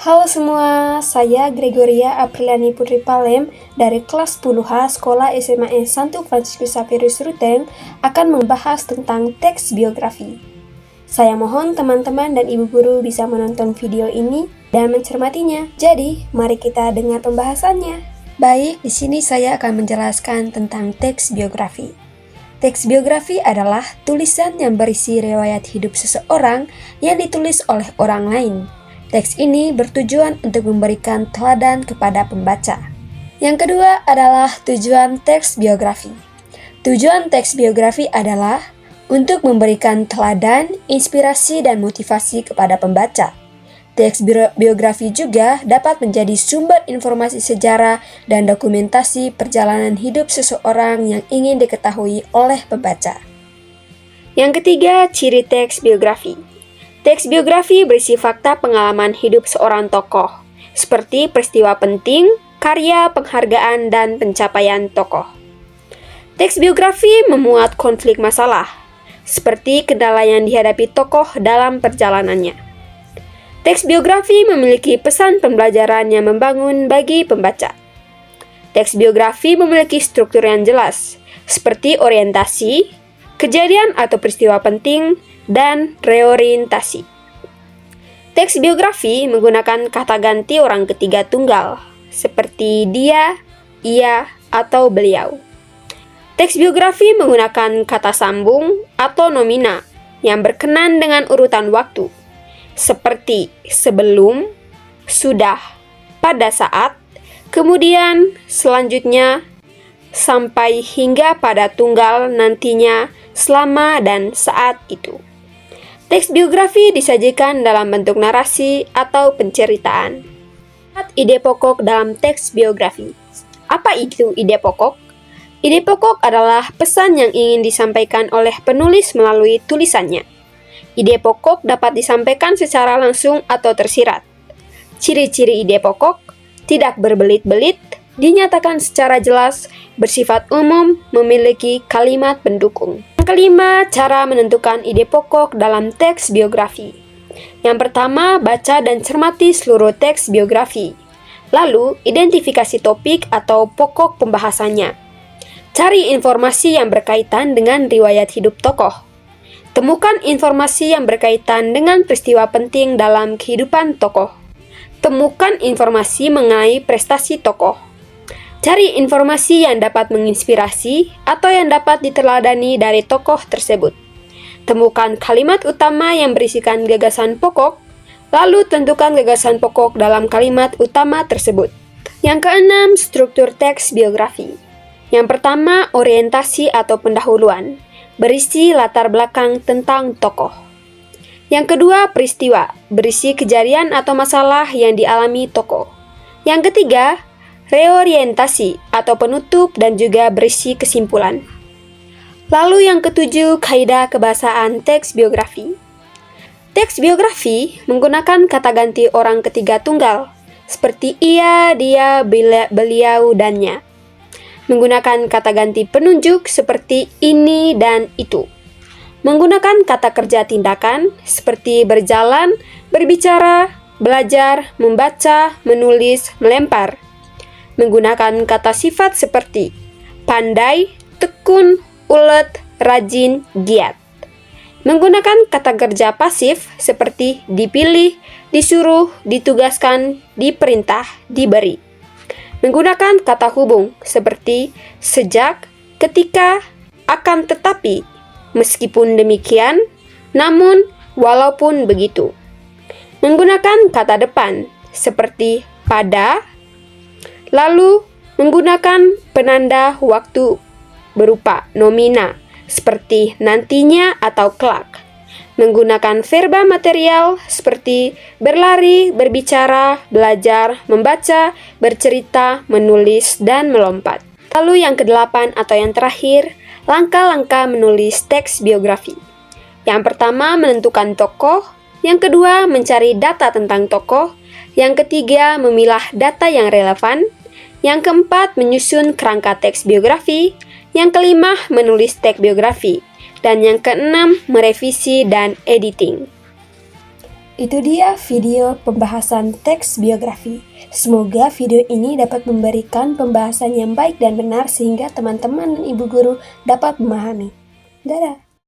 Halo semua, saya Gregoria Apriliani Putri Palem dari kelas 10H Sekolah SMA Santo Fransiskus Xavierus Ruteng akan membahas tentang teks biografi. Saya mohon teman-teman dan ibu guru bisa menonton video ini dan mencermatinya. Jadi, mari kita dengar pembahasannya. Baik, di sini saya akan menjelaskan tentang teks biografi. Teks biografi adalah tulisan yang berisi riwayat hidup seseorang yang ditulis oleh orang lain. Teks ini bertujuan untuk memberikan teladan kepada pembaca. Yang kedua adalah tujuan teks biografi. Tujuan teks biografi adalah untuk memberikan teladan, inspirasi, dan motivasi kepada pembaca. Teks biografi juga dapat menjadi sumber informasi sejarah dan dokumentasi perjalanan hidup seseorang yang ingin diketahui oleh pembaca. Yang ketiga, ciri teks biografi. Teks biografi berisi fakta pengalaman hidup seorang tokoh, seperti peristiwa penting, karya, penghargaan, dan pencapaian tokoh. Teks biografi memuat konflik masalah, seperti kendala yang dihadapi tokoh dalam perjalanannya. Teks biografi memiliki pesan pembelajaran yang membangun bagi pembaca. Teks biografi memiliki struktur yang jelas, seperti orientasi, kejadian atau peristiwa penting, dan reorientasi. Teks biografi menggunakan kata ganti orang ketiga tunggal, seperti dia, ia, atau beliau. Teks biografi menggunakan kata sambung atau nomina yang berkenan dengan urutan waktu, seperti sebelum, sudah, pada saat, kemudian, selanjutnya, sampai hingga pada tunggal nantinya, selama, dan saat itu. Teks biografi disajikan dalam bentuk narasi atau penceritaan. Ide pokok dalam teks biografi. Apa itu ide pokok? Ide pokok adalah pesan yang ingin disampaikan oleh penulis melalui tulisannya. Ide pokok dapat disampaikan secara langsung atau tersirat. Ciri-ciri ide pokok: tidak berbelit-belit, dinyatakan secara jelas, bersifat umum, memiliki kalimat pendukung. Yang kelima, cara menentukan ide pokok dalam teks biografi. Yang pertama, baca dan cermati seluruh teks biografi. Lalu, identifikasi topik atau pokok pembahasannya. Cari informasi yang berkaitan dengan riwayat hidup tokoh. Temukan informasi yang berkaitan dengan peristiwa penting dalam kehidupan tokoh. Temukan informasi mengenai prestasi tokoh. Cari informasi yang dapat menginspirasi atau yang dapat diteladani dari tokoh tersebut. Temukan kalimat utama yang berisikan gagasan pokok, lalu tentukan gagasan pokok dalam kalimat utama tersebut. Yang keenam, struktur teks biografi. Yang pertama, orientasi atau pendahuluan, berisi latar belakang tentang tokoh. Yang kedua, peristiwa, berisi kejadian atau masalah yang dialami tokoh. Yang ketiga, reorientasi atau penutup dan juga berisi kesimpulan. Lalu yang ketujuh, kaidah kebahasaan teks biografi. Teks biografi menggunakan kata ganti orang ketiga tunggal, seperti ia, dia, beliau, dannya. Menggunakan kata ganti penunjuk seperti ini dan itu. Menggunakan kata kerja tindakan seperti berjalan, berbicara, belajar, membaca, menulis, melempar. Menggunakan kata sifat seperti pandai, tekun, ulet, rajin, giat. Menggunakan kata kerja pasif seperti dipilih, disuruh, ditugaskan, diperintah, diberi. Menggunakan kata hubung seperti sejak, ketika, akan tetapi, meskipun demikian, namun, walaupun begitu. Menggunakan kata depan seperti pada, lalu menggunakan penanda waktu berupa nomina seperti nantinya atau kelak. Menggunakan verba material seperti berlari, berbicara, belajar, membaca, bercerita, menulis, dan melompat. Lalu yang kedelapan atau yang terakhir, langkah-langkah menulis teks biografi. Yang pertama, menentukan tokoh. Yang kedua, mencari data tentang tokoh. Yang ketiga, memilah data yang relevan. Yang keempat, menyusun kerangka teks biografi. Yang kelima, menulis teks biografi. Dan yang keenam, merevisi dan editing. Itu dia video pembahasan teks biografi. Semoga video ini dapat memberikan pembahasan yang baik dan benar sehingga teman-teman dan ibu guru dapat memahami. Dadah!